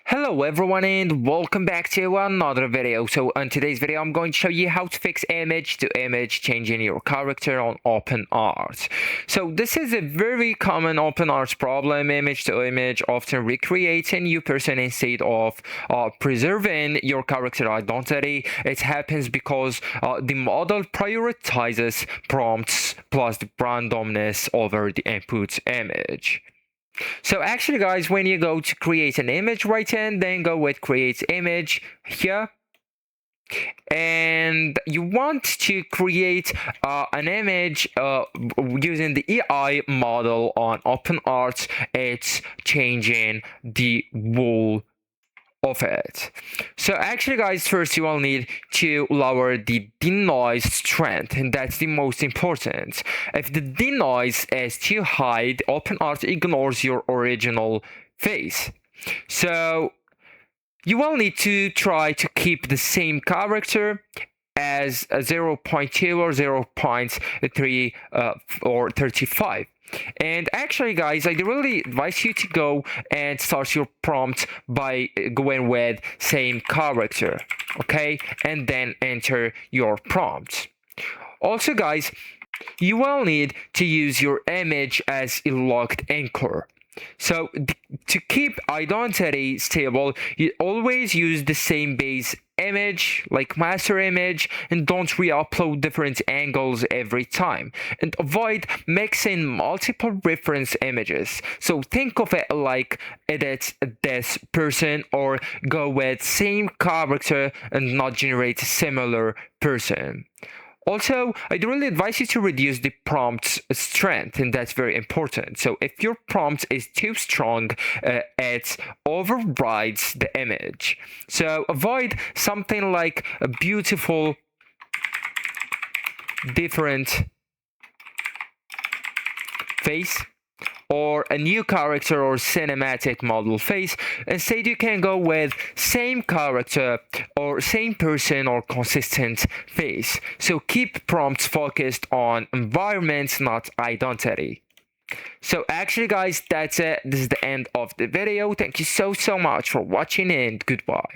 Hello everyone and welcome back to another video. So in today's video I'm going to show you how to fix image to image changing your character on OpenArt. So this is a very common OpenArt problem, image to image, often recreates a new person instead of preserving your character identity. It happens because the model prioritizes prompts plus the randomness over the input image. So actually guys, when you go to create an image right in, then go with create image here, and you want to create an image using the AI model on OpenArt. It's changing the wall of it. So actually guys, first you will need to lower the denoise strength, and that's the most important. If the denoise is too high, the OpenArt ignores your original face. So you will need to try to keep the same character as 0.2 or 0.3 or 35. And actually guys, I really advise you to go and start your prompt by going with same character, okay, and then enter your prompt. Also guys, you will need to use your image as a locked anchor. So to keep identity stable, you always use the same base image, like master image, and don't re-upload different angles every time, and avoid mixing multiple reference images. So think of it like edit this person or go with same character and not generate similar person. Also, I'd really advise you to reduce the prompt's strength, and that's very important. So if your prompt is too strong, it overrides the image. So avoid something like a beautiful, different face, or a new character or cinematic model face. Instead, you can go with same character or same person or consistent face. So keep prompts focused on environment, not identity. So actually guys, that's it. This is the end of the video. Thank you so much for watching, and goodbye.